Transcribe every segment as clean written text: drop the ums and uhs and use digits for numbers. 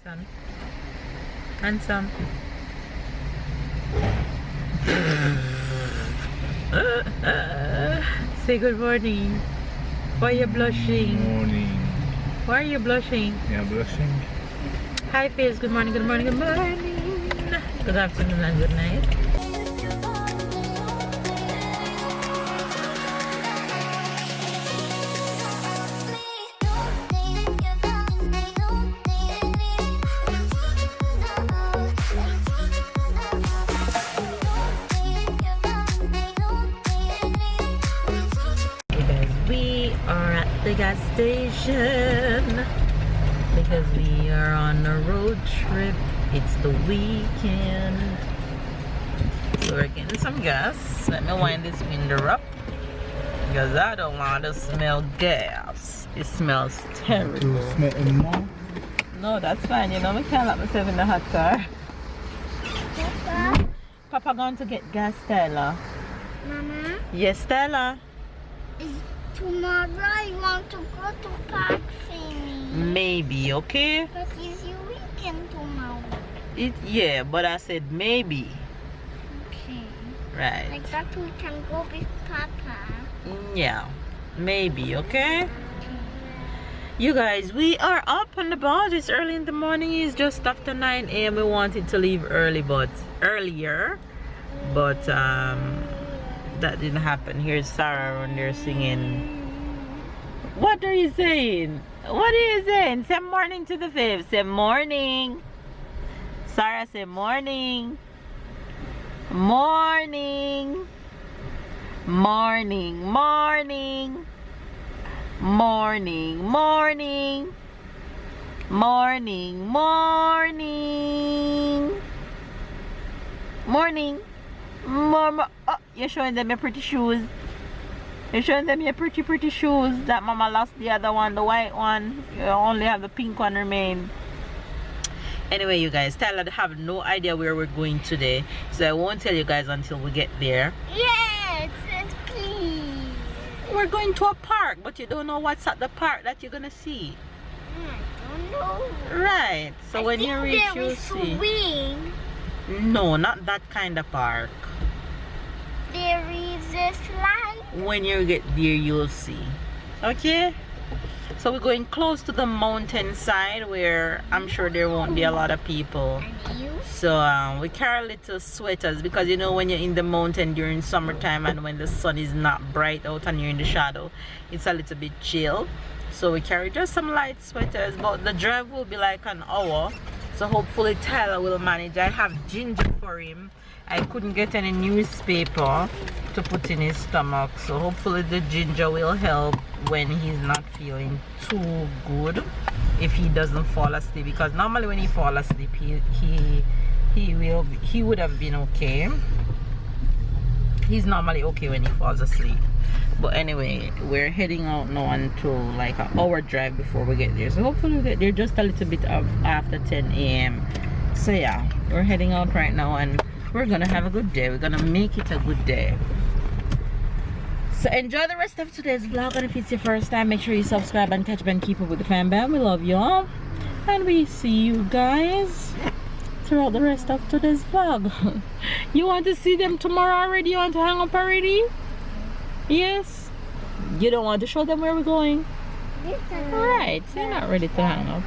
son. Handsome. Say good morning. Why are you blushing? Good morning. Why are you blushing? Yeah, blushing. Hi, Fizz. Good morning, good morning, good morning. Good afternoon and good night. The gas station because we are on a road trip. It's the weekend, so we're getting some gas. Let me wind this window up because I don't want to smell gas. It smells terrible. Do you smell it more? No, that's fine. You know, I can't let myself in the hot car. Papa going to get gas, Stella. Mama? Yes, Stella. Tomorrow I want to go to park swimming. Maybe, okay? But it's your weekend tomorrow. Yeah, but I said maybe. Okay. Right. Like that we can go with Papa. Yeah, maybe, okay? You guys, we are up and about. It's early in the morning. It's just after 9 a.m. We wanted to leave earlier, but that didn't happen. Here's Sarah on there singing. What are you saying? What are you saying? Say morning to the fifth. Say morning. Sarah, say morning. Morning. Morning. Morning. Morning. Morning. Morning. Morning. Morning. Mama, oh, you're showing them your pretty shoes. You're showing them your pretty shoes. That Mama lost the other one, the white one. You only have the pink one remain. Anyway, you guys, Tyler have no idea where we're going today, so I won't tell you guys until we get there. Yes, please. We're going to a park, but you don't know what's at the park that you're gonna see. I don't know. Right. So when you reach, you'll see. Swing. No, not that kind of park. There is a slide. When you get there, you'll see. Okay, so we're going close to the mountain side where I'm sure there won't be a lot of people. And you? So we carry little sweaters because you know when you're in the mountain during summertime and when the sun is not bright out and you're in the shadow, it's a little bit chill. So we carry just some light sweaters, but the drive will be like an hour, so hopefully Tyler will manage. I have ginger for him. I couldn't get any newspaper to put in his stomach, so hopefully the ginger will help when he's not feeling too good, if he doesn't fall asleep, because normally when he falls asleep he would have been okay. He's normally okay when he falls asleep. But anyway, we're heading out now until like an hour drive before we get there, so hopefully we get there just a little bit after 10 a.m. so yeah, we're heading out right now and we're gonna have a good day. We're gonna make it a good day. So enjoy the rest of today's vlog, and if it's your first time, make sure you subscribe and catch and keep up with the fam bam. We love you all, and we see you guys throughout the rest of today's vlog. You want to see them tomorrow already? You want to hang up already? Yes? You don't want to show them where we're going? Alright, so you're not ready to hang up.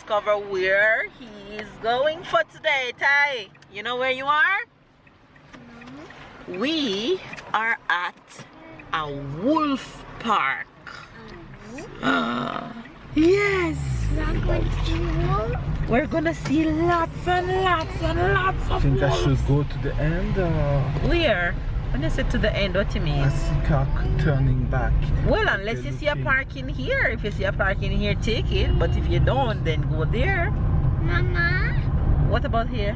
discover where he's going for today. Ty, you know where you are? We are at a wolf park. Yes. We're gonna see lots and lots and lots of I think I wolves. should go to the end. Where? When you say to the end, what do you mean? I see car turning back. Well, unless you see a parking here. If you see a parking here, take it. But if you don't, then go there. Mama. What about here?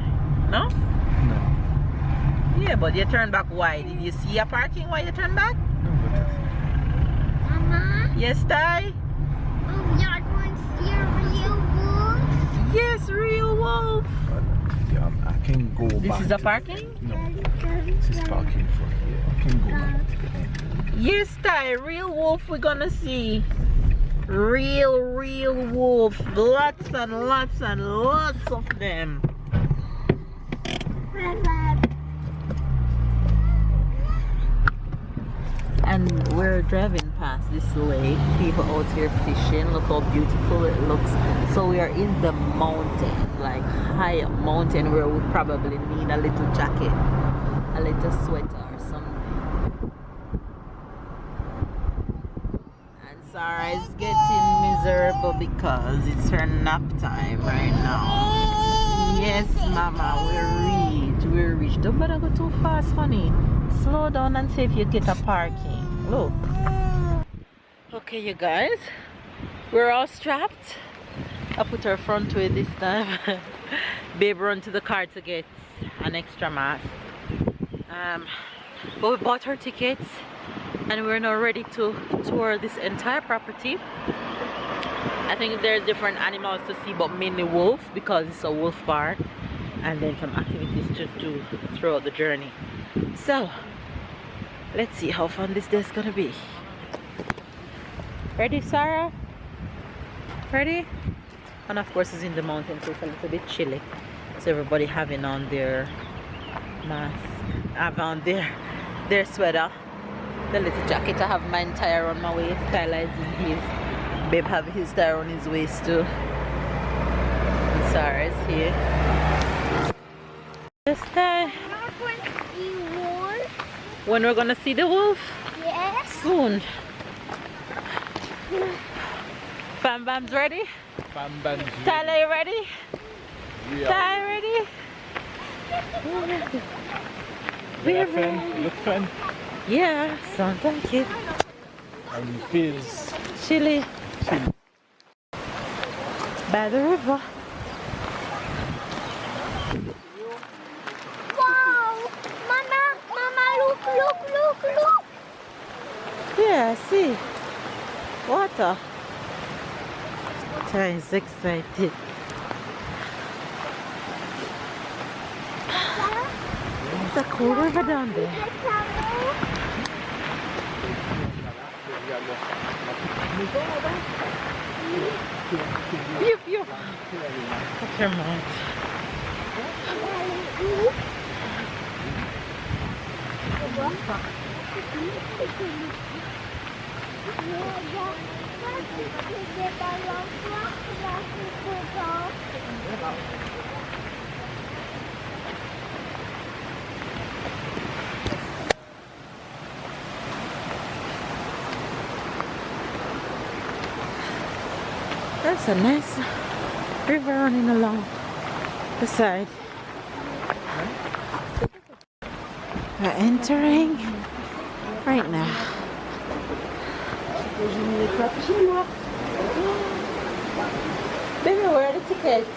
No? No. Yeah, but you turn back. Why? Did you see a parking? Why you turn back? No, but Mama. Yes, Ty? Oh, we are going to see a real wolf. Yes, real wolf. yeah, I can go back. This is a to parking? No. This is parking for here. I can go back to the end. Yes, Ty, real wolf we're gonna see. Real wolf. Lots and lots and lots of them. And we're driving past this lake. People out here fishing. Look how beautiful it looks. So we are in the mountain, like high up mountain, where we probably need a little jacket, a little sweater or something. And Sarah is getting miserable because it's her nap time right now. Yes, Mama, we're reached. Don't better go too fast, honey. Slow down and see if you get a parking. Look. Okay, you guys, we're all strapped. I put her front way this time. Babe run to the car to get an extra mask. But we bought her tickets and we're now ready to tour this entire property. I think there's different animals to see, but mainly wolf because it's a wolf park, and then some activities to do throughout the journey. So let's see how fun this day is gonna be. Ready, Sarah? Ready? And of course it's in the mountains, so it's a little bit chilly, so everybody having on their mask, have on their sweater, the little jacket. I have mine tie around my waist. Tyler is in his. Babe have his tie around his waist too. And Sarah is here. This time. When we're gonna see the wolf? Yes. Soon. Fam Bam's ready? Tyler, you ready? Yeah. Tyler, ready? We're ready. Look fun. Yeah, sounds like it. And it feels Chilly. By the river. Wow. Mama, look. Yeah, I see. Water. Ty is excited. It's a cool river down there. Pew pew. Watch your mouth. That's a nice river running along the side. We're entering right now. Baby, where are the tickets?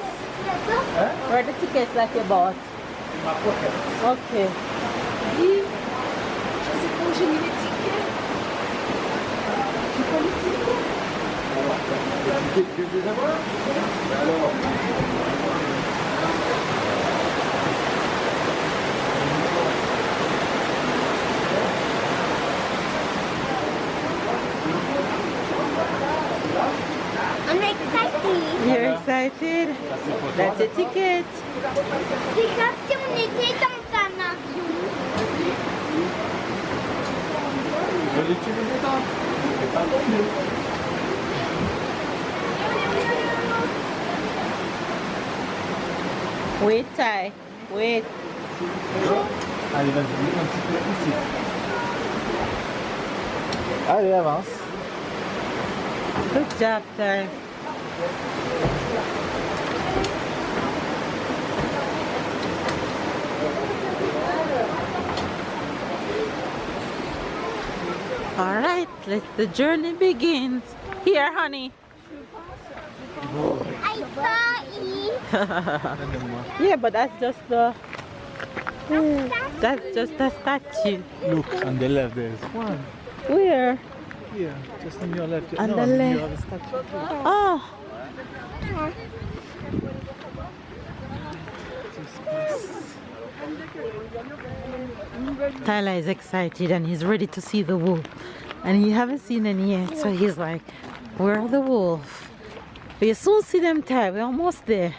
Where are the tickets that you bought? Okay. I'm excited. You're excited? That's a ticket. C'est comme si on était dans un avion. Wait, Ty. Wait. Allez, vas-y, un petit peu ici. Allez, avance. Good job, Ty. All right, the journey begins. Here, honey. I saw it. Yeah, but that's just the statue. Look, on the left there is one. Where? Here, just on your left. On no, the you left. have a statue too. Oh. Tyler is excited and he's ready to see the wolf, and he haven't seen any yet, so he's like, where are the wolves? We'll soon see them, Ty. We're almost there.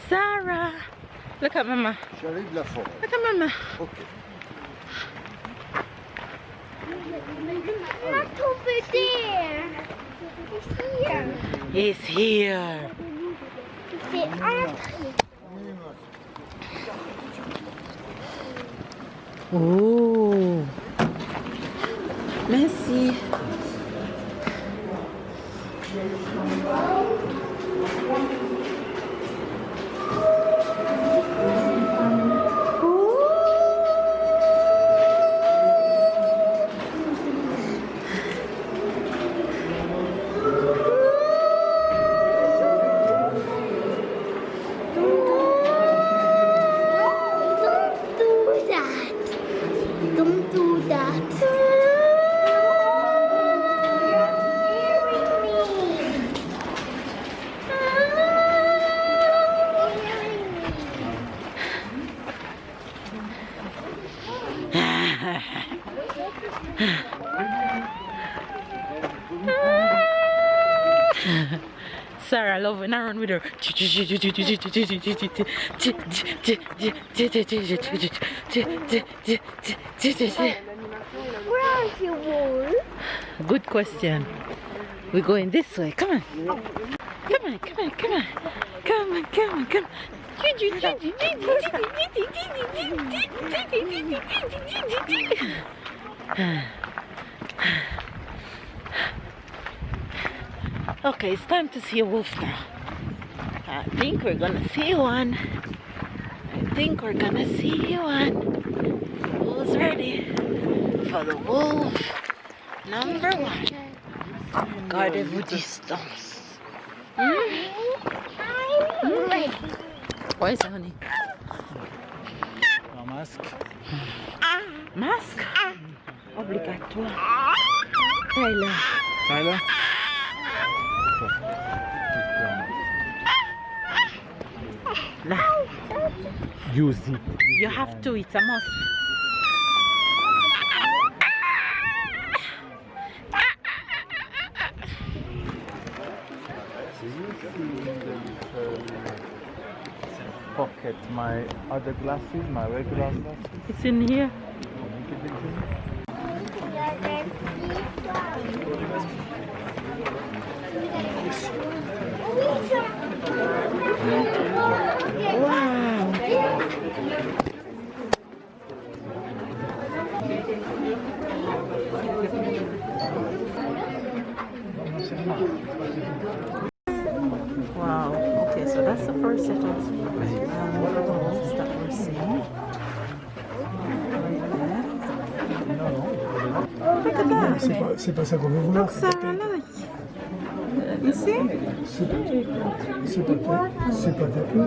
Sarah, look at Mama. J'arrive de la forêt. Look at Mama. Ok. Not over there. It's here. He's here. C'est entre. Oh. Merci. Don't do that. Sarah, I love when I run with her. Where are you, wolf? Good question. We're going this way. Come on. Come on, come on, come on. Come on, come on, come on. Okay, it's time to see a wolf now. I think we're gonna see one. Who's ready for the wolf number one? Gardez-vous distance. I'm ready. What is it, honey? Un masque. Masque? Obligatoire. Tyler. Tyler. Nah, Use it. you have to, it's a must. Pocket my other glasses, my regular glasses. It's in here. Wow. Wow. Okay, so that's the first set of homes that we're seeing. Look at that. C'est pas ça qu'on veut voir. Look, Sarah, look. You see? C'est pas tapé.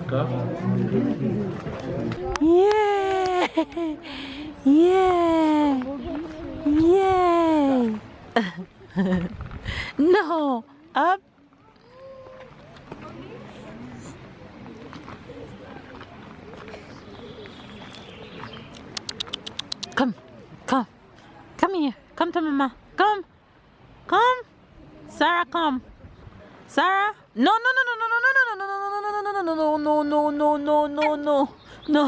Okay. Yeah! Yeah! Yeah! No! Up! Come! Come! Come here! Come to Mama! Come! Come! Sarah, come! Sarah? No, no, no, no, no, no, no, no, no, no, no, no, no, no, no, no, no, no, no.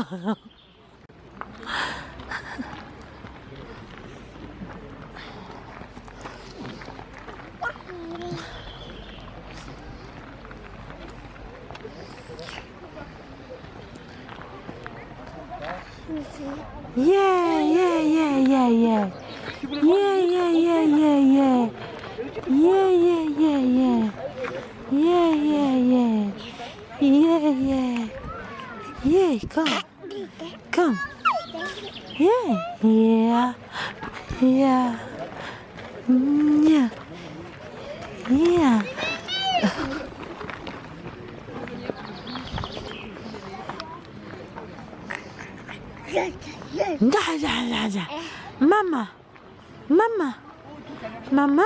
Yeah, yeah, yeah, yeah, yeah. Yeah, yeah, yeah, yeah, yeah. Yeah, yeah, yeah, yeah. Yeah, yeah, yeah. Yeah, yeah. Yeah, come. Come. Yeah, yeah. Yeah. Yeah. Yeah. Mama. Mama. Mama.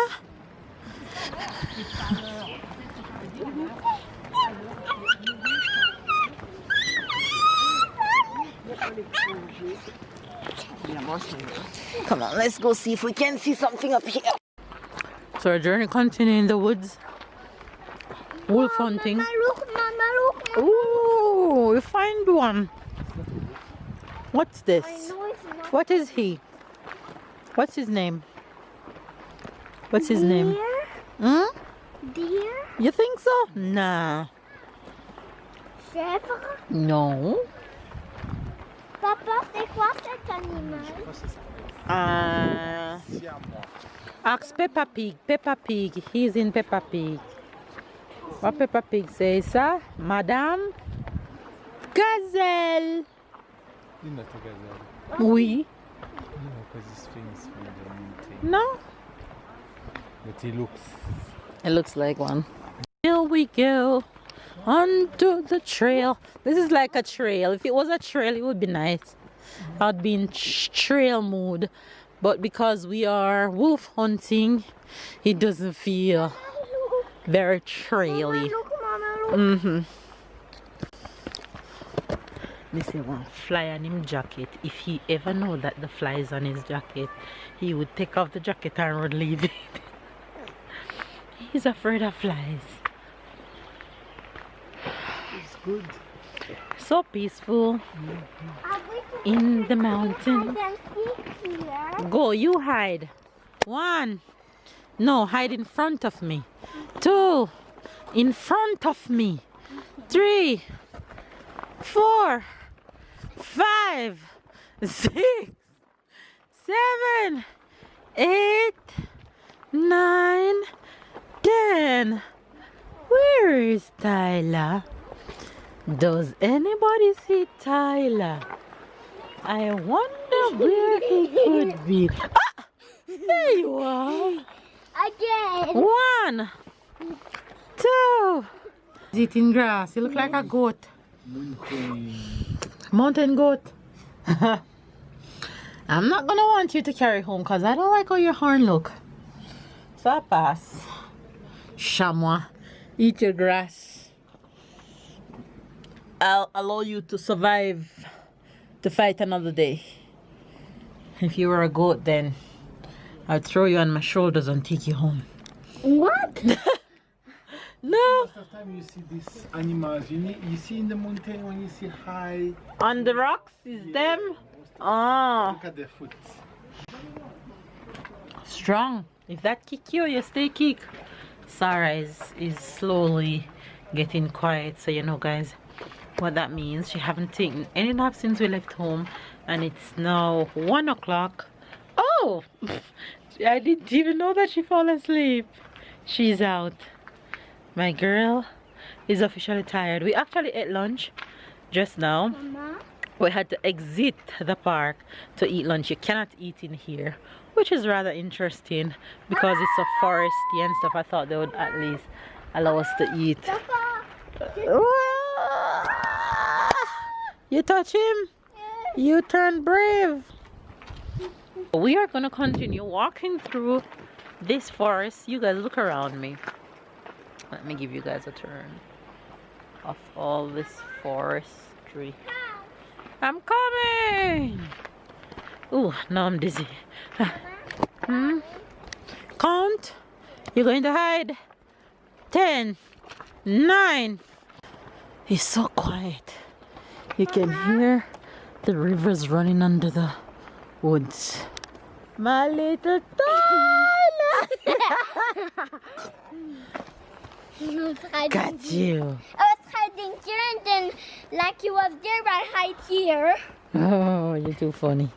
Come on, let's go see if we can see something up here. So our journey continues in the woods. Wolf hunting. Mama, look, Mama, look. Ooh, we find one. What's this? I know it's not What is he? What's his name? What's his name? deer. Hmm? Deer? You think so? Nah. Chèvre? No. Papa, c'est quoi cet animal? Ask Peppa Pig. Peppa Pig. He's in Peppa Pig. What Peppa Pig says, sir? Madame? Gazelle. He's not a gazelle. Oui. No, because he's famous for the mountain. No. But he looks. It looks like one. Here we go. Onto the trail. This is like a trail. If it was a trail, it would be nice. I'd be in trail mood. But because we are wolf hunting, it doesn't feel very traily. Look, Mama, look. This is one fly on him jacket. If he ever know that the fly is on his jacket, he would take off the jacket and would leave it. He's afraid of flies. It's good. So peaceful in the mountain. Go, you hide. 1. No, hide in front of me. 2. In front of me. 3. 4. 5. 6. 7. 8. 9. 10. Where is Tyler? Does anybody see Tyler? I wonder where he could be. Ah! There you are. Again. 1. 2. He's eating grass. You look like a goat. Mountain goat. I'm not gonna want you to carry home because I don't like how your horn look. So I pass. Chamois, eat your grass. I'll allow you to survive to fight another day. If you were a goat, then I'd throw you on my shoulders and take you home. What? No. Most of the time you see these animals, you see in the mountain when you see high. On the rocks is them? Oh, Look at their foot. strong. If that kick you, you stay kick. Sarah is slowly getting quiet, so you know guys, what that means. She haven't taken any nap since we left home, and it's now 1 o'clock. Oh, I didn't even know that she fell asleep. She's out. My girl is officially tired. We actually ate lunch just now. Mama? We had to exit the park to eat lunch. You cannot eat in here, which is rather interesting because it's so foresty and stuff. I thought they would at least allow us to eat. You touch him? You turn brave. We are gonna continue walking through this forest. You guys look around me. Let me give you guys a turn of all this forestry. I'm coming. Ooh, now I'm dizzy. Count. You're going to hide. 10, 9. It's so quiet. You can hear the rivers running under the woods. My little Tyler. Got you. I was hiding here and then like you was there, I hide here. Oh, you're too funny.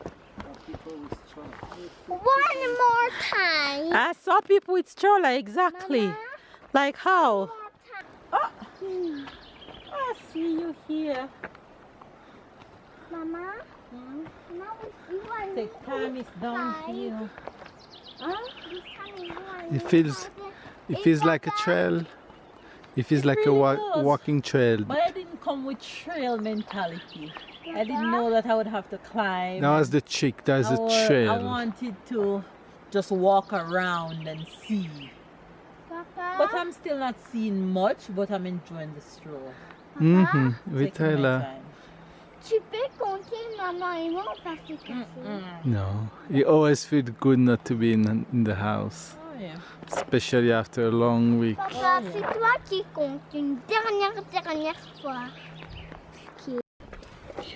One more time. I saw people with stroller, exactly. Mama? Like how? Oh, Hmm. I see you here. Mama? Now you are The time is downhill. Huh? It feels like a trail. It feels like a really does. walking trail. But I didn't come with trail mentality. I didn't know that I would have to climb. Now as the chick, there's a I trail. wanted to just walk around and see. But I'm still not seeing much, but I'm enjoying the stroll. With Taking my Tyler. time. Tu peux compter, maman et moi, parce que No, it always feels good not to be in the house, Oh yeah. especially after a long week. Papa, c'est toi qui compte une dernière fois. You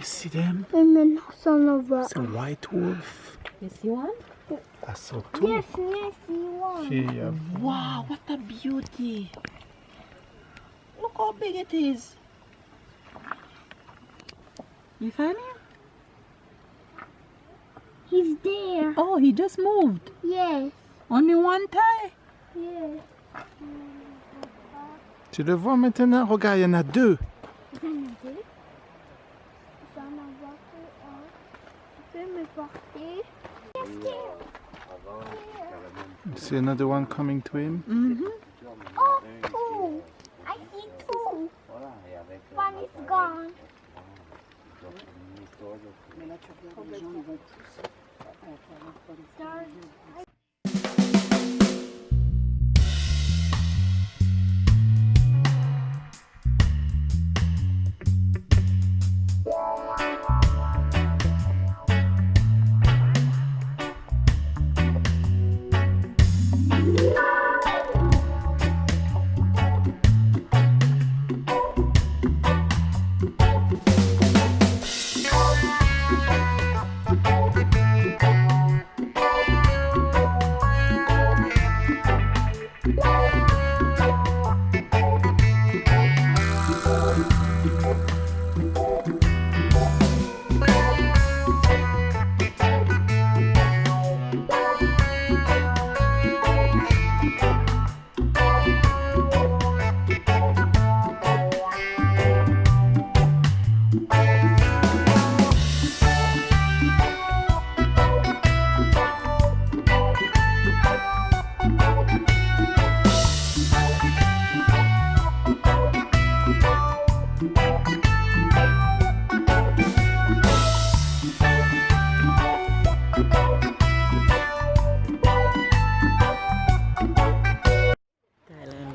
see them? Et maintenant, ça en va. It's a white wolf. You see one? I saw two. Yes, one. Here. Wow, what a beauty. Look how big it is. You find him? He's there. Oh, he just moved. Yes. Only one tie. Yes. Tu le vois maintenant? Regarde, il y en a deux. J'en ai deux. J'en envoie que un. Tu peux me porter? Yes, See another one coming to him? Oh, two. I see two. One is gone.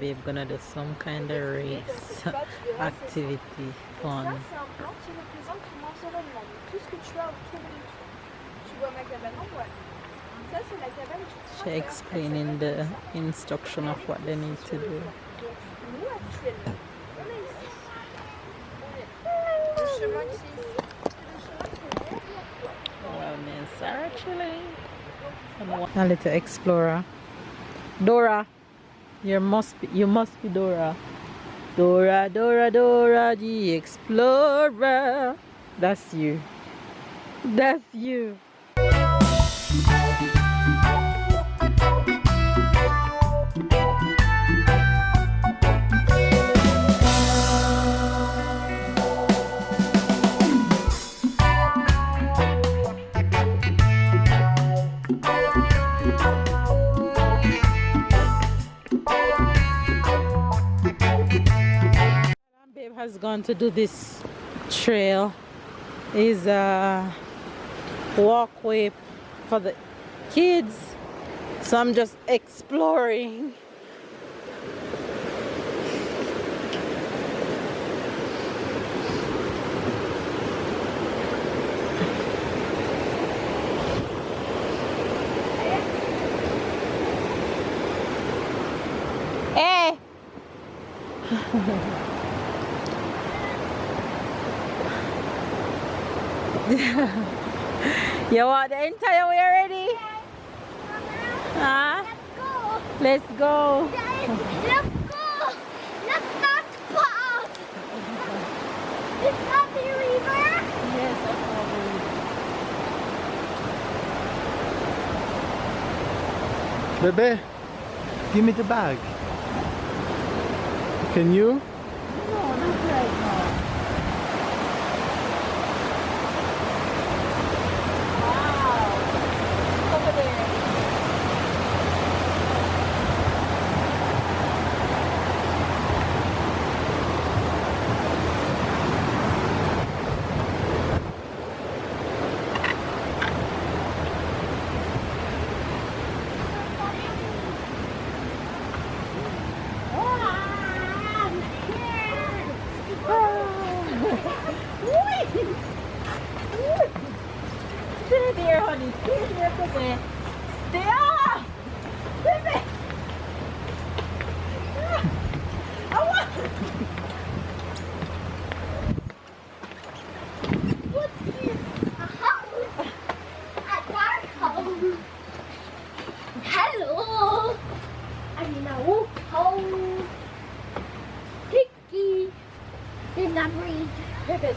Babe gonna do some kind of race activity fun. Ça, c'est un plan qui représente ton environnement. Donc, tout ce que tu as autour de toi. Tu vois ma cabane en bois. Ça, c'est la cabane du She tracteur. explaining the instruction of what they need to do. Donc, nous, actuellement, on est ici. Le chemin qui est ici. Le chemin qui est derrière. Well, Miss Sarah chilling. A little explorer. Dora. You must be Dora. Dora, Dora, Dora the Explorer. That's you. That's you. Babe has gone to do this trail. Is a walkway for the kids, so I'm just exploring. Hey. You want the entire way already? Huh? Let's go. Guys, let's go. Let's not pause. It's not the river. Yes, I Bebe, give me the bag. Can you? No, not right now. Wow. Over there. Stay there, honey. Stay there, baby. Stay up, baby. I want. What's this? A house. A dark house. Hello. I'm in a wolf house. Hickey. Did not breathe. Baby.